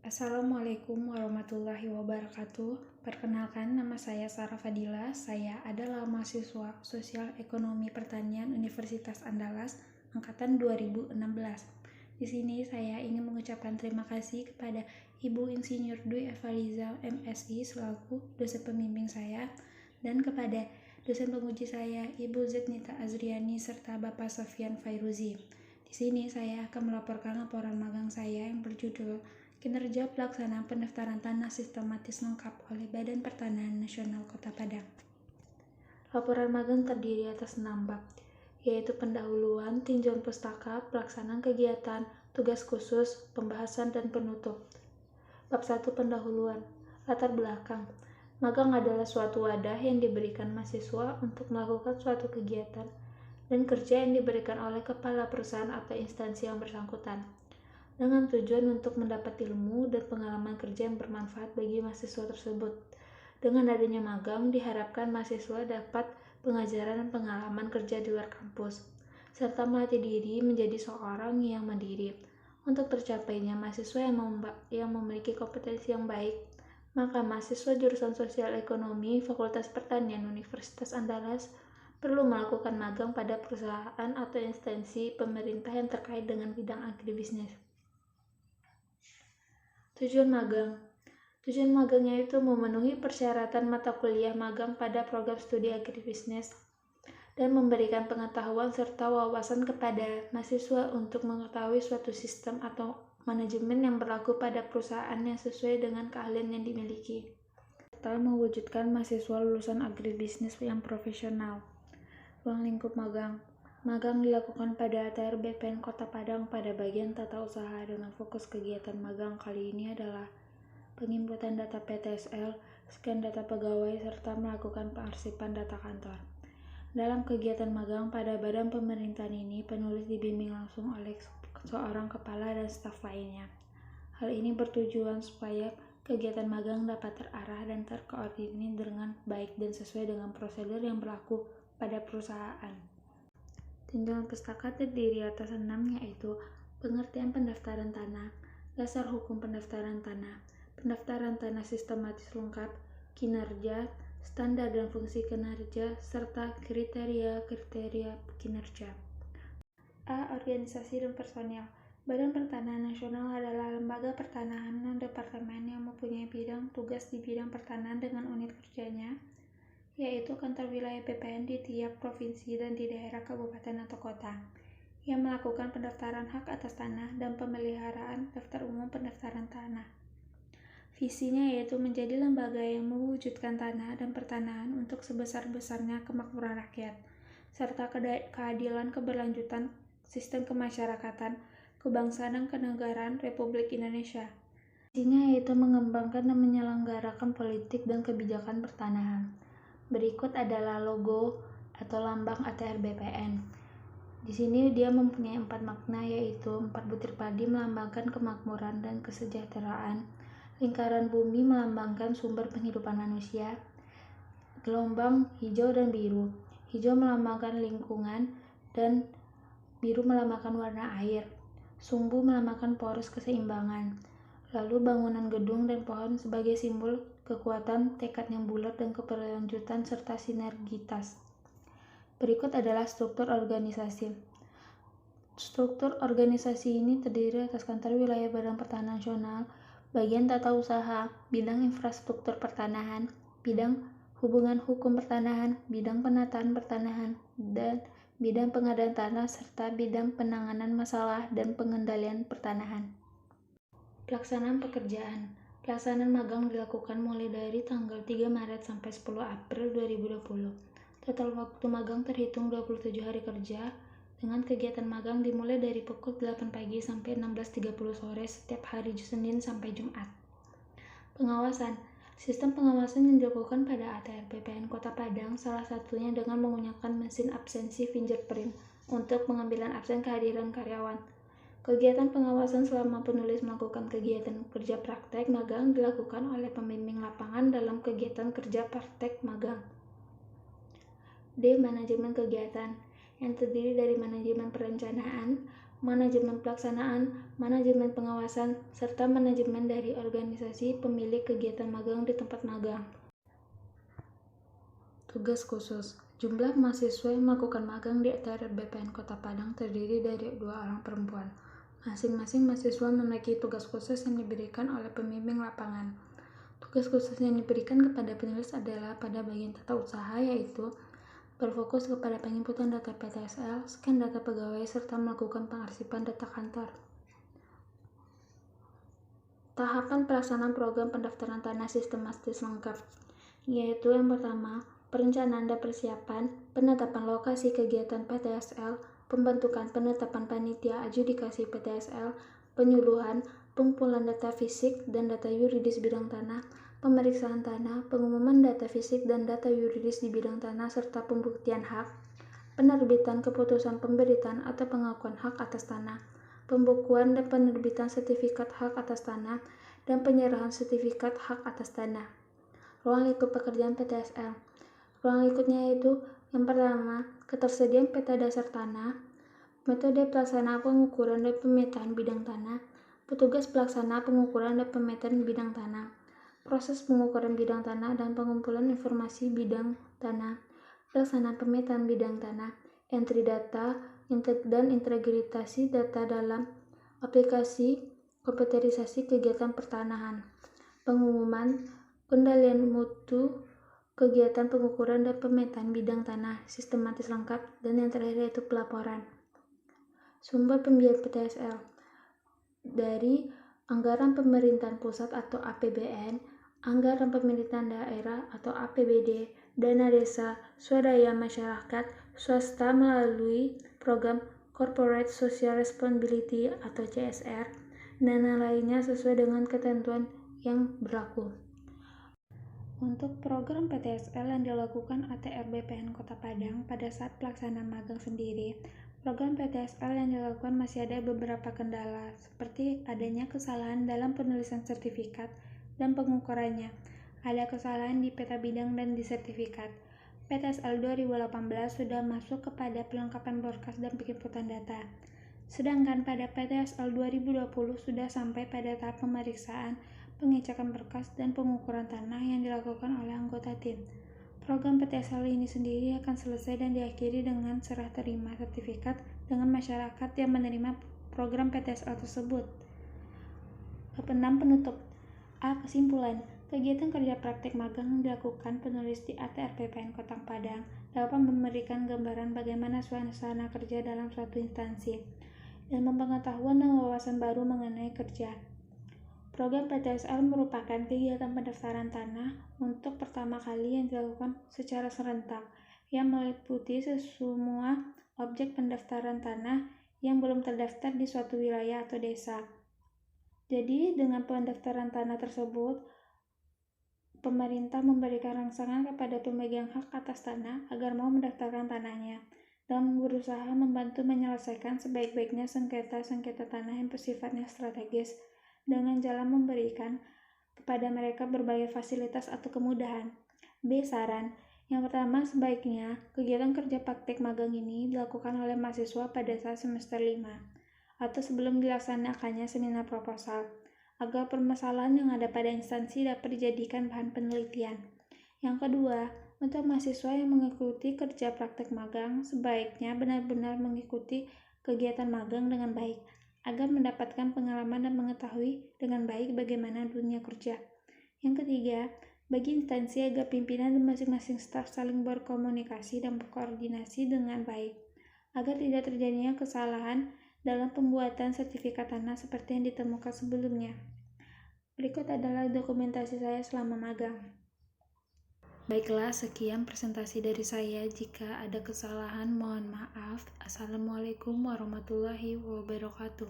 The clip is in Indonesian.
Assalamualaikum warahmatullahi wabarakatuh. Perkenalkan, nama saya Sarah Fadila. Saya adalah mahasiswa Sosial Ekonomi Pertanian Universitas Andalas angkatan 2016. Di sini saya ingin mengucapkan terima kasih kepada Ibu Insinyur Dwi Evaliza MSI selaku dosen pembimbing saya dan kepada dosen penguji saya Ibu Zetnita Azriani serta Bapak Sofyan Fairuzi. Di sini saya akan melaporkan laporan magang saya yang berjudul Kinerja Pelaksanaan Pendaftaran Tanah Sistematis Lengkap oleh Badan Pertanahan Nasional Kota Padang. Laporan magang terdiri atas 6 bab, yaitu pendahuluan, tinjauan pustaka, pelaksanaan kegiatan, tugas khusus, pembahasan, dan penutup. Bab 1 pendahuluan. Latar belakang. Magang adalah suatu wadah yang diberikan mahasiswa untuk melakukan suatu kegiatan dan kerja yang diberikan oleh kepala perusahaan atau instansi yang bersangkutan, dengan tujuan untuk mendapat ilmu dan pengalaman kerja yang bermanfaat bagi mahasiswa tersebut. Dengan adanya magang, diharapkan mahasiswa dapat pengajaran dan pengalaman kerja di luar kampus, serta melatih diri menjadi seorang yang mandiri. Untuk tercapainya mahasiswa yang memiliki kompetensi yang baik, maka mahasiswa jurusan Sosial Ekonomi Fakultas Pertanian Universitas Andalas perlu melakukan magang pada perusahaan atau instansi pemerintah yang terkait dengan bidang agribisnis. Tujuan magang. Tujuan magangnya itu memenuhi persyaratan mata kuliah magang pada program studi agribisnis dan memberikan pengetahuan serta wawasan kepada mahasiswa untuk mengetahui suatu sistem atau manajemen yang berlaku pada perusahaan yang sesuai dengan keahlian yang dimiliki, serta mewujudkan mahasiswa lulusan agribisnis yang profesional. Ruang lingkup magang. Magang dilakukan pada ATR BPN Kota Padang pada bagian tata usaha dengan fokus kegiatan magang kali ini adalah penginputan data PTSL, scan data pegawai, serta melakukan pengarsipan data kantor. Dalam kegiatan magang pada badan pemerintahan ini, penulis dibimbing langsung oleh seorang kepala dan staf lainnya. Hal ini bertujuan supaya kegiatan magang dapat terarah dan terkoordinir dengan baik dan sesuai dengan prosedur yang berlaku pada perusahaan. Tinjauan pustaka terdiri atas 6, yaitu pengertian pendaftaran tanah, dasar hukum pendaftaran tanah, pendaftaran tanah sistematis lengkap, kinerja, standar dan fungsi kinerja, serta kriteria-kriteria kinerja. A. Organisasi dan personil. Badan Pertanahan Nasional adalah lembaga pertanahan dan departemen yang mempunyai bidang tugas di bidang pertanahan dengan unit kerjanya, yaitu kantor wilayah BPN di tiap provinsi dan di daerah kabupaten atau kota, yang melakukan pendaftaran hak atas tanah dan pemeliharaan daftar umum pendaftaran tanah. Visinya yaitu menjadi lembaga yang mewujudkan tanah dan pertanahan untuk sebesar-besarnya kemakmuran rakyat, serta keadilan keberlanjutan sistem kemasyarakatan, kebangsaan dan kenegaraan Republik Indonesia. Visinya yaitu mengembangkan dan menyelenggarakan politik dan kebijakan pertanahan. Berikut adalah logo atau lambang ATR BPN. Di sini dia mempunyai 4 makna, yaitu 4 butir padi melambangkan kemakmuran dan kesejahteraan, lingkaran bumi melambangkan sumber penghidupan manusia, gelombang hijau dan biru. Hijau melambangkan lingkungan dan biru melambangkan warna air. Sumbu melambangkan poros keseimbangan. Lalu bangunan gedung dan pohon sebagai simbol kekuatan, tekad yang bulat, dan keberlanjutan serta sinergitas. Berikut adalah struktur organisasi. Struktur organisasi ini terdiri atas kantor wilayah Badan Pertanahan Nasional, bagian tata usaha, bidang infrastruktur pertanahan, bidang hubungan hukum pertanahan, bidang penataan pertanahan, dan bidang pengadaan tanah, serta bidang penanganan masalah dan pengendalian pertanahan. Pelaksanaan pekerjaan. Pelaksanaan magang dilakukan mulai dari tanggal 3 Maret sampai 10 April 2020. Total waktu magang terhitung 27 hari kerja, dengan kegiatan magang dimulai dari pukul 8 pagi sampai 16.30 sore setiap hari Senin sampai Jumat. Pengawasan. Sistem pengawasan yang dilakukan pada ATR BPN Kota Padang salah satunya dengan menggunakan mesin absensi fingerprint untuk pengambilan absen kehadiran karyawan. Kegiatan pengawasan selama penulis melakukan kegiatan kerja praktek magang dilakukan oleh pembimbing lapangan dalam kegiatan kerja praktek magang. D. Manajemen kegiatan, yang terdiri dari manajemen perencanaan, manajemen pelaksanaan, manajemen pengawasan, serta manajemen dari organisasi pemilik kegiatan magang di tempat magang. Tugas khusus. Jumlah mahasiswa yang melakukan magang di ATR BPN Kota Padang terdiri dari 2 orang perempuan. Masing-masing mahasiswa memiliki tugas khusus yang diberikan oleh pembimbing lapangan. Tugas khusus yang diberikan kepada penulis adalah pada bagian tata usaha, yaitu berfokus kepada penginputan data PTSL, scan data pegawai, serta melakukan pengarsipan data kantor. Tahapan pelaksanaan program pendaftaran tanah sistematis lengkap, yaitu yang pertama, perencanaan dan persiapan, penetapan lokasi kegiatan PTSL, pembentukan penetapan panitia adjudikasi PTSL, penyuluhan, pengumpulan data fisik dan data yuridis bidang tanah, pemeriksaan tanah, pengumuman data fisik dan data yuridis di bidang tanah serta pembuktian hak, penerbitan keputusan pemberitaan atau pengakuan hak atas tanah, pembukuan dan penerbitan sertifikat hak atas tanah, dan penyerahan sertifikat hak atas tanah. Ruang lingkup pekerjaan PTSL. Ruang lingkupnya yaitu yang pertama, ketersediaan peta dasar tanah, metode pelaksana pengukuran dan pemetaan bidang tanah, petugas pelaksana pengukuran dan pemetaan bidang tanah, proses pengukuran bidang tanah dan pengumpulan informasi bidang tanah, pelaksanaan pemetaan bidang tanah, entry data, dan integritasi data dalam aplikasi komputerisasi kegiatan pertanahan, pengumuman, kendalian mutu, kegiatan pengukuran dan pemetaan bidang tanah sistematis lengkap, dan yang terakhir yaitu pelaporan. Sumber pembiayaan PTSL dari anggaran pemerintahan pusat atau APBN, anggaran pemerintahan daerah atau APBD, dana desa, swadaya masyarakat, swasta melalui program Corporate Social Responsibility atau CSR, dana lainnya sesuai dengan ketentuan yang berlaku. Untuk program PTSL yang dilakukan ATR BPN Kota Padang pada saat pelaksanaan magang sendiri, program PTSL yang dilakukan masih ada beberapa kendala, seperti adanya kesalahan dalam penulisan sertifikat dan pengukurannya. Ada kesalahan di peta bidang dan di sertifikat. PTSL 2018 sudah masuk kepada pelengkapan berkas dan penginputan data. Sedangkan pada PTSL 2020 sudah sampai pada tahap pemeriksaan, pengecekan berkas, dan pengukuran tanah yang dilakukan oleh anggota tim. Program PTSL ini sendiri akan selesai dan diakhiri dengan serah terima sertifikat dengan masyarakat yang menerima program PTSL tersebut. 6. Penutup. Kesimpulan. Kegiatan kerja praktik magang yang dilakukan penulis di ATR BPN Kota Padang dapat memberikan gambaran bagaimana suasana kerja dalam suatu instansi, dan pengetahuan dan wawasan baru mengenai kerja. Program PTSL merupakan kegiatan pendaftaran tanah untuk pertama kali yang dilakukan secara serentak, yang meliputi semua objek pendaftaran tanah yang belum terdaftar di suatu wilayah atau desa. Jadi, dengan pendaftaran tanah tersebut, pemerintah memberikan rangsangan kepada pemegang hak atas tanah agar mau mendaftarkan tanahnya, dan berusaha membantu menyelesaikan sebaik-baiknya sengketa-sengketa tanah yang bersifatnya strategis, dengan jalan memberikan kepada mereka berbagai fasilitas atau kemudahan. B. Saran. Yang pertama, sebaiknya kegiatan kerja praktik magang ini dilakukan oleh mahasiswa pada saat semester 5 atau sebelum dilaksanakannya seminar proposal, agar permasalahan yang ada pada instansi dapat dijadikan bahan penelitian. Yang kedua, untuk mahasiswa yang mengikuti kerja praktik magang, sebaiknya benar-benar mengikuti kegiatan magang dengan baik, agar mendapatkan pengalaman dan mengetahui dengan baik bagaimana dunia kerja. Yang ketiga, bagi instansi agar pimpinan dan masing-masing staf saling berkomunikasi dan berkoordinasi dengan baik, agar tidak terjadinya kesalahan dalam pembuatan sertifikat tanah seperti yang ditemukan sebelumnya. Berikut adalah dokumentasi saya selama magang. Baiklah, sekian presentasi dari saya. Jika ada kesalahan, mohon maaf. Assalamualaikum warahmatullahi wabarakatuh.